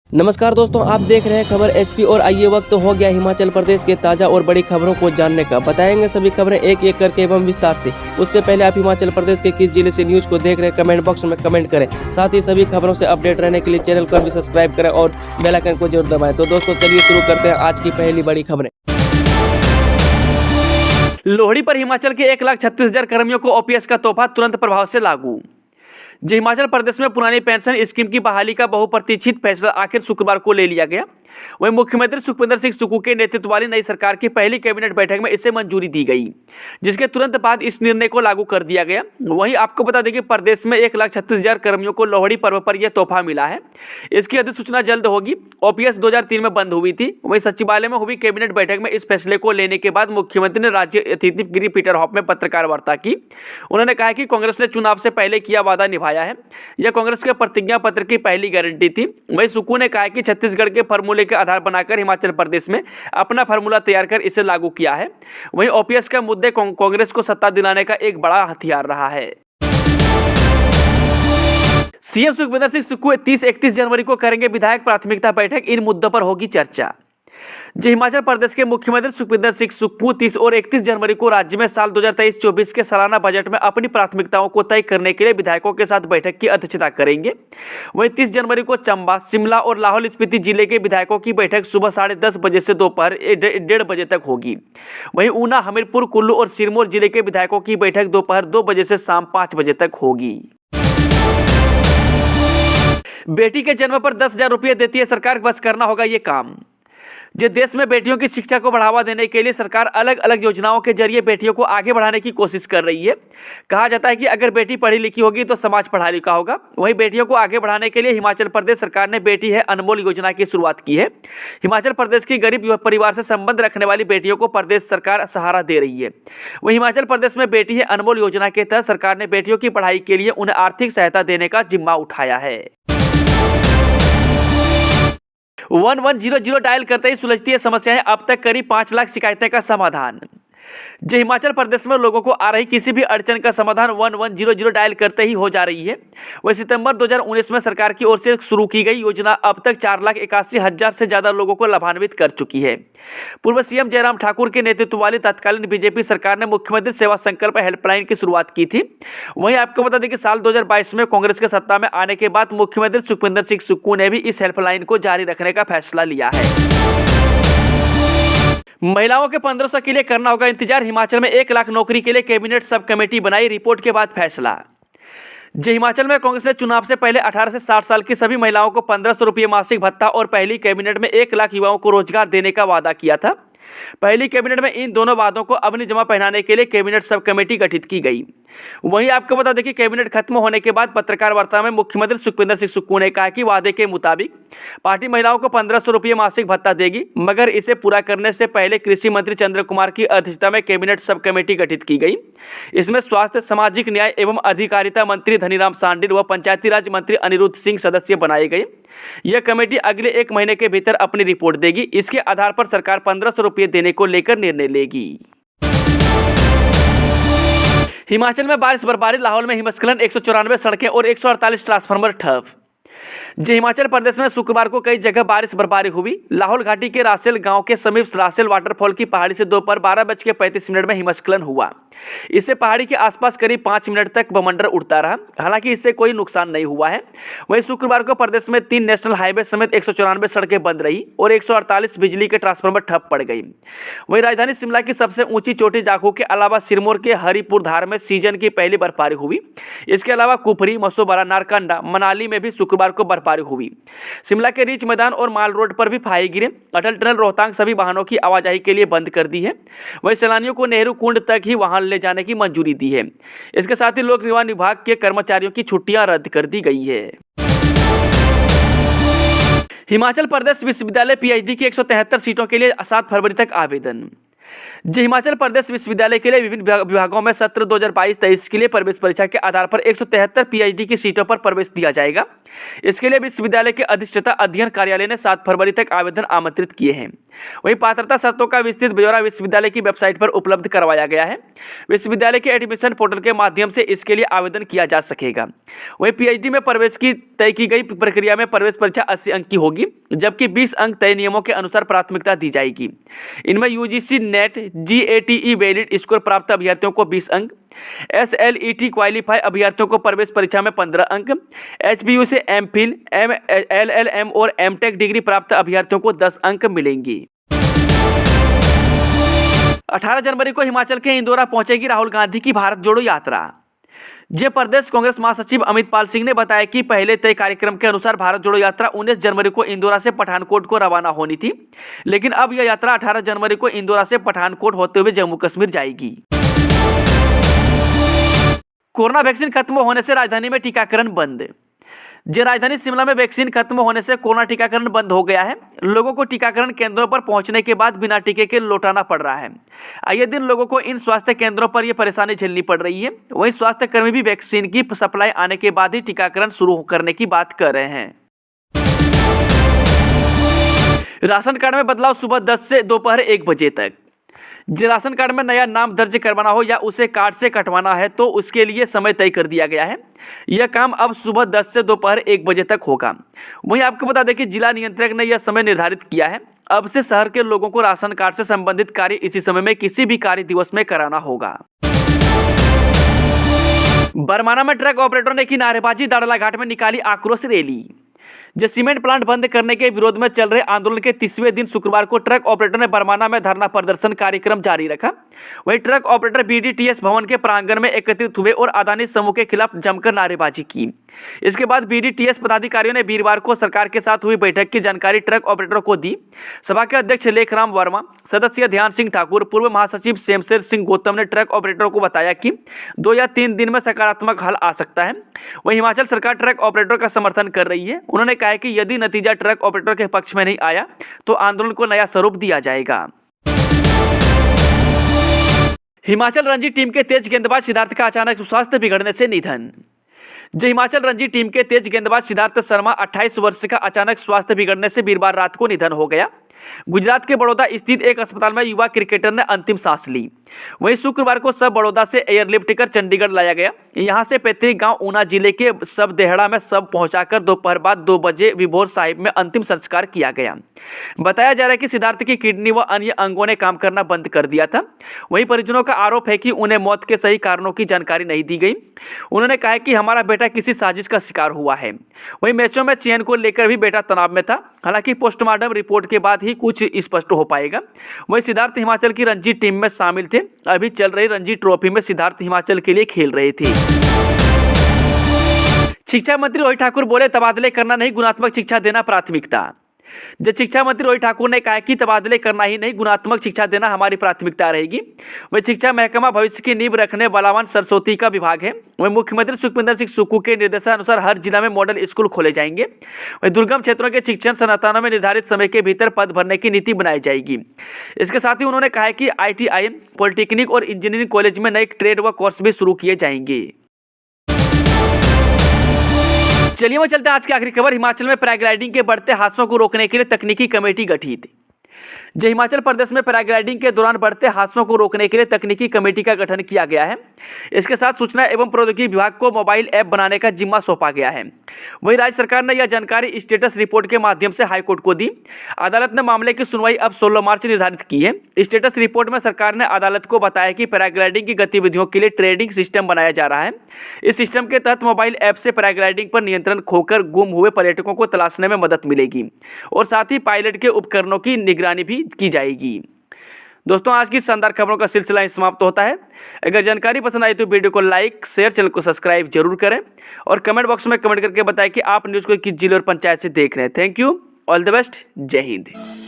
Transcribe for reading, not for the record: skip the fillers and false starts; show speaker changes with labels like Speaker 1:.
Speaker 1: नमस्कार दोस्तों, आप देख रहे हैं खबर एचपी और आइए वक्त हो गया हिमाचल प्रदेश के ताज़ा और बड़ी खबरों को जानने का। बताएंगे सभी खबरें एक एक करके एवं विस्तार से। उससे पहले आप हिमाचल प्रदेश के किस जिले से न्यूज को देख रहे हैं कमेंट बॉक्स में कमेंट करें। साथ ही सभी खबरों से अपडेट रहने के लिए चैनल को भी सब्सक्राइब करें और बेल आइकन को जरूर दबाएं। तो दोस्तों चलिए शुरू करते हैं आज की पहली बड़ी खबरें।
Speaker 2: लोहड़ी पर हिमाचल के 1,36,000 कर्मियों को ओपीएस का तोहफा तुरंत प्रभाव से लागू। हिमाचल प्रदेश में पुरानी पेंशन स्कीम की बहाली का बहुप्रतीक्षित फैसला आखिर शुक्रवार को ले लिया गया। वहीं मुख्यमंत्री सुखविंदर सिंह सुक्खू के नेतृत्व वाली नई सरकार की पहली कैबिनेट बैठक में इसे मंजूरी दी गई, जिसके तुरंत बाद इस निर्णय को लागू कर दिया गया। वहीं आपको बता दें कि प्रदेश में 1,36,000 कर्मियों को लोहड़ी पर्व पर यह तोहफा मिला है। इसकी अधिसूचना जल्द होगी। ओपीएस 2003 में बंद हुई थी। वहीं सचिवालय में हुई कैबिनेट बैठक में इस फैसले को लेने के बाद मुख्यमंत्री ने राज्य अतिथि गिरी पीटरहॉफ में पत्रकार वार्ता की। उन्होंने कहा कि कांग्रेस ने चुनाव से पहले किया वादा निभाया है। यह कांग्रेस के प्रतिज्ञा पत्र की पहली गारंटी थी। वहीं सुक्खू ने कहा कि छत्तीसगढ़ के फार्मूले के आधार बनाकर हिमाचल प्रदेश में अपना फार्मूला तैयार कर इसे लागू किया है। वहीं ओपीएस का मुद्दे कांग्रेस को सत्ता दिलाने का एक बड़ा हथियार रहा है। सीएम सुखविंदर सिंह सुक्खू 30-31 जनवरी को करेंगे विधायक प्राथमिकता बैठक। इन मुद्दों पर होगी चर्चा। हिमाचल प्रदेश के मुख्यमंत्री सुखविंदर सिंह सुक्खू 30 और 31 जनवरी को राज्य में साल 2023-24 के सालाना बजट में अपनी प्राथमिकताओं को तय करने के लिए विधायकों के साथ बैठक की अध्यक्षता करेंगे। वहीं 30 जनवरी को चंबा, शिमला और लाहौल स्पीति जिले के विधायकों की बैठक सुबह 10:30 बजे से दोपहर 1:30 बजे तक होगी। वहीं ऊना, हमीरपुर, कुल्लू और सिरमौर जिले के विधायकों की बैठक दोपहर 2 बजे से शाम 5 बजे तक होगी। बेटी के जन्म पर 10,000 रुपये देती है सरकार, बस करना होगा ये काम। देश में बेटियों की शिक्षा को बढ़ावा देने के लिए सरकार अलग अलग योजनाओं के जरिए बेटियों को आगे बढ़ाने की कोशिश कर रही है। कहा जाता है कि अगर बेटी पढ़ी लिखी होगी तो समाज पढ़ा लिखा होगा। वहीं बेटियों को आगे बढ़ाने के लिए हिमाचल प्रदेश सरकार ने बेटी है अनमोल योजना की शुरुआत की है। हिमाचल प्रदेश की गरीब परिवार से संबंध रखने वाली बेटियों को प्रदेश सरकार सहारा दे रही है। वहीं हिमाचल प्रदेश में बेटी है अनमोल योजना के तहत सरकार ने बेटियों की पढ़ाई के लिए उन्हें आर्थिक सहायता देने का जिम्मा उठाया है। 1100 डायल करते ही सुलझती है समस्याएं। अब तक करीब 5 लाख शिकायतें का समाधान। हिमाचल प्रदेश में लोगों को आ रही किसी भी अड़चन का समाधान 1100 डायल करते ही हो जा रही है। वह सितंबर 2019 में सरकार की ओर से शुरू की गई योजना अब तक 4,81,000 से ज्यादा लोगों को लाभान्वित कर चुकी है। पूर्व सीएम जयराम ठाकुर के नेतृत्व वाली तत्कालीन बीजेपी सरकार ने मुख्यमंत्री सेवा संकल्प हेल्पलाइन की शुरुआत की थी। वहीं आपको बता दें कि साल 2022 में कांग्रेस के सत्ता में आने के बाद मुख्यमंत्री सुखविंदर सिंह सुक्खू ने भी इस हेल्पलाइन को जारी रखने का फैसला लिया है। महिलाओं के 1500 के लिए करना होगा इंतजार। हिमाचल में 1 लाख नौकरी के लिए कैबिनेट सब कमेटी बनाई, रिपोर्ट के बाद फैसला। हिमाचल में कांग्रेस ने चुनाव से पहले 18 से 60 साल की सभी महिलाओं को 1500 रुपये मासिक भत्ता और पहली कैबिनेट में 1 लाख युवाओं को रोजगार देने का वादा किया था। पहली कैबिनेट में इन दोनों वादों को अमली जमा पहनाने के लिए कैबिनेट सब कमेटी गठित की गई। वहीं आपको बता दें कि कैबिनेट खत्म होने के बाद पत्रकार वार्ता में मुख्यमंत्री सुखविंदर सिंह सुक्खू ने कहा कि वादे के मुताबिक पार्टी महिलाओं को 1500 रुपये मासिक भत्ता देगी, मगर इसे पूरा करने से पहले कृषि मंत्री चंद्र कुमार की अध्यक्षता में कैबिनेट सब कमेटी गठित की गई। इसमें स्वास्थ्य, सामाजिक न्याय एवं अधिकारिता मंत्री धनीराम शांडिल व पंचायती राज मंत्री अनिरुद्ध सिंह सदस्य बनाए गए। यह कमेटी अगले 1 महीने के भीतर अपनी रिपोर्ट देगी। इसके आधार पर सरकार 1500 रुपये देने को लेकर निर्णय लेगी। हिमाचल में बारिश बर्फबारी, लाहौल में हिमस्खलन, 194 सड़कें और 148 ट्रांसफार्मर ठप। हिमाचल प्रदेश में शुक्रवार को कई जगह बारिश बर्फबारी हुई। लाहौल घाटी के रासेल गांव के समीप रासेल वाटरफॉल की पहाड़ी से दोपहर 12:35 में हिमस्खलन हुआ। इससे पहाड़ी के आसपास करीब 5 मिनट तक बवंडर उड़ता रहा। हालांकि इससे कोई नुकसान नहीं हुआ है। वहीं शुक्रवार को प्रदेश में 3 नेशनल हाईवे समेत 194 सड़कें बंद रही और 148 बिजली के ट्रांसफार्मर ठप पड़ गई। वहीं राजधानी शिमला की सबसे ऊंची चोटी जाखू के अलावा सिरमौर के हरिपुर धार में सीजन की पहली बर्फबारी हुई। इसके अलावा कुफरी, मसोबरा, नारकंडा, मनाली में भी शुक्रवार को बर्फबारी हुई। शिमला के रिच मैदान और माल रोड पर भी फाहे गिरे। अटल टनल रोहतांग सभी वाहनों की आवाजाही के लिए बंद कर दी है। वहीं सैलानियों को नेहरू कुंड तक ही वाहन ले जाने की मंजूरी दी है। इसके साथ ही लोक निर्माण विभाग के कर्मचारियों की छुट्टियां रद्द कर दी गई है। हिमाचल प्रदेश विश्वविद्यालय पीएचडी की 173 सीटों के लिए 7 फरवरी तक आवेदन। हिमाचल प्रदेश विश्वविद्यालय के लिए विभिन्न विभागों में सत्र 2022-23 के लिए प्रवेश परीक्षा के आधार पर 173 पीएचडी की सीटों पर प्रवेश दिया जाएगा। इसके लिए विश्वविद्यालय के अधिष्ठाता अध्ययन कार्यालय ने 7 फरवरी तक आवेदन आमंत्रित किए हैं। वहीं पात्रता शर्तों का विस्तृत ब्यौरा विश्वविद्यालय की वेबसाइट पर उपलब्ध करवाया गया है। विश्वविद्यालय के एडमिशन पोर्टल के माध्यम से इसके लिए आवेदन किया जा सकेगा। वहीं पीएचडी में प्रवेश की तय की गई प्रक्रिया में प्रवेश परीक्षा 80 अंक की होगी, जबकि 20 अंक तय नियमों के अनुसार प्राथमिकता दी जाएगी। इनमें UGC net GATE valid score प्राप्त अभ्यर्थियों को 20 अंक, एसएलईटी क्वालिफाई अभ्यर्थियों को प्रवेश परीक्षा में 15 अंक, एचबीयू से एमफिल, एलएलएम और एमटेक डिग्री प्राप्त अभ्यर्थियों को 10 अंक मिलेंगी। 18 जनवरी को हिमाचल के इंदौरा पहुंचेगी राहुल गांधी की भारत जोड़ो यात्रा। जय प्रदेश कांग्रेस महासचिव अमित पाल सिंह ने बताया कि पहले तय कार्यक्रम के अनुसार भारत जोड़ो यात्रा 19 जनवरी को इंदौरा से पठानकोट को रवाना होनी थी, लेकिन अब यह यात्रा 18 जनवरी को इंदौरा से पठानकोट होते हुए जम्मू कश्मीर जाएगी। कोरोना वैक्सीन खत्म होने से राजधानी में टीकाकरण बंद। राजधानी शिमला में वैक्सीन खत्म होने से कोरोना टीकाकरण बंद हो गया है। लोगों को टीकाकरण केंद्रों पर पहुंचने के बाद बिना टीके के लौटाना पड़ रहा है। आए दिन लोगों को इन स्वास्थ्य केंद्रों पर यह परेशानी झेलनी पड़ रही है। वहीं स्वास्थ्य कर्मी भी वैक्सीन की सप्लाई आने के बाद ही टीकाकरण शुरू करने की बात कर रहे हैं। राशन कार्ड में बदलाव सुबह 10 से दोपहर 1 बजे तक। राशन कार्ड में नया नाम दर्ज करवाना हो या उसे कार्ड से कटवाना है तो उसके लिए समय तय कर दिया गया है। यह काम अब सुबह 10 से दोपहर 1 बजे तक होगा। वहीं आपको बता दें कि जिला नियंत्रक ने यह समय निर्धारित किया है। अब से शहर के लोगों को राशन कार्ड से संबंधित कार्य इसी समय में किसी भी कार्य दिवस में कराना होगा। बरमाना में ट्रक ऑपरेटरों ने की नारेबाजी, दाड़ला घाट में निकाली आक्रोश रैली। सीमेंट प्लांट बंद करने के विरोध में चल रहे आंदोलन के 30वें दिन शुक्रवार को ट्रक ऑपरेटर ने बरमाना में धरना प्रदर्शन कार्यक्रम जारी रखा। वहीं ट्रक ऑपरेटर बीडीटीएस भवन के प्रांगण में एकत्रित हुए और अदानी समूह के खिलाफ जमकर नारेबाजी की। इसके बाद बीडीटीएस पदाधिकारियों ने वीरवार को सरकार के साथ हुई बैठक की जानकारी ट्रक ऑपरेटरों को दी। सभा के अध्यक्ष लेखराम वर्मा, सदस्य ध्यान सिंह ठाकुर, पूर्व महासचिव शेमशेर सिंह गौतम ने ट्रक ऑपरेटरों को बताया कि 2 या 3 दिन में सकारात्मक हल आ सकता है। वहीं हिमाचल सरकार ट्रक ऑपरेटरों का समर्थन कर रही है। उन्होंने कहा कि यदि नतीजा ट्रक ऑपरेटर के पक्ष में नहीं आया तो आंदोलन को नया स्वरूप दिया जाएगा। हिमाचल रणजी टीम के तेज गेंदबाज सिद्धार्थ का अचानक स्वास्थ्य बिगड़ने से निधन। हिमाचल रणजी टीम के तेज गेंदबाज सिद्धार्थ शर्मा 28 वर्ष का अचानक स्वास्थ्य बिगड़ने से वीरवार रात को निधन हो गया। गुजरात के बड़ौदा स्थित एक अस्पताल में युवा क्रिकेटर ने अंतिम सांस ली। वहीं शुक्रवार को शव बड़ौदा से एयरलिफ्ट कर चंडीगढ़ लाया गया। यहां से पैतृक गांव ऊना जिले के सब देहड़ा में शव पहुंचाकर दोपहर बाद 2 बजे विभोर साहिब में अंतिम संस्कार किया गया। बताया जा रहा है कि सिद्धार्थ की किडनी व अन्य अंगों ने काम करना बंद कर दिया था। वहीं परिजनों का आरोप है कि उन्हें मौत के सही कारणों की जानकारी नहीं दी गई। उन्होंने कहा कि हमारा बेटा किसी साजिश का शिकार हुआ है। वहीं मैचों में चयन को लेकर भी बेटा तनाव में था। हालांकि पोस्टमार्टम रिपोर्ट के बाद ही कुछ स्पष्ट हो पाएगा। वहीं सिद्धार्थ हिमाचल की रणजी टीम में शामिल थे। अभी चल रही रणजी ट्रॉफी में सिद्धार्थ हिमाचल के लिए खेल रहे थे। शिक्षा मंत्री रोहित ठाकुर बोले, तबादले करना नहीं, गुणात्मक शिक्षा देना प्राथमिकता। शिक्षा मंत्री रोहित ठाकुर ने कहा कि तबादले करना ही नहीं, गुणात्मक शिक्षा देना हमारी प्राथमिकता रहेगी। वही शिक्षा महकमा भविष्य की नींव रखने बलवान सरस्वती का विभाग है। वही मुख्यमंत्री सुखविंदर सिंह सुक्खू के निर्देशानुसार हर जिला में मॉडल स्कूल खोले जाएंगे। वही दुर्गम क्षेत्रों के शिक्षण संस्थानों में निर्धारित समय के भीतर पद भरने की नीति बनाई जाएगी। इसके साथ ही उन्होंने कहा कि ITI, पॉलिटेक्निक और इंजीनियरिंग कॉलेज में नए ट्रेड व कोर्स भी शुरू किए जाएंगे। चलिए मैं चलते हैं आज की आखिरी खबर। हिमाचल में पैराग्लाइडिंग के बढ़ते हादसों को रोकने के लिए तकनीकी कमेटी गठित। हिमाचल प्रदेश में पैराग्लाइडिंग के दौरान बढ़ते हादसों को रोकने के लिए तकनीकी कमेटी का गठन किया गया है। इसके साथ सूचना एवं प्रौद्योगिकी विभाग को मोबाइल ऐप बनाने का जिम्मा सौंपा गया है। वहीं राज्य सरकार ने यह जानकारी स्टेटस रिपोर्ट के माध्यम से हाईकोर्ट को दी। अदालत ने मामले की सुनवाई अब 16 मार्च निर्धारित की है। स्टेटस रिपोर्ट में सरकार ने अदालत को बताया कि पैराग्लाइडिंग की गतिविधियों के लिए ट्रेडिंग सिस्टम बनाया जा रहा है। इस सिस्टम के तहत मोबाइल ऐप से पैराग्लाइडिंग पर नियंत्रण खोकर गुम हुए पर्यटकों को तलाशने में मदद मिलेगी और साथ ही पायलट के उपकरणों की निगरानी भी की जाएगी। दोस्तों, आज की शानदार खबरों का सिलसिला ही समाप्त होता है। अगर जानकारी पसंद आई तो वीडियो को लाइक, शेयर, चैनल को सब्सक्राइब जरूर करें और कमेंट बॉक्स में कमेंट करके बताएं कि आप न्यूज़ को किस जिले और पंचायत से देख रहे हैं। Thank you, all the best, जय हिंद।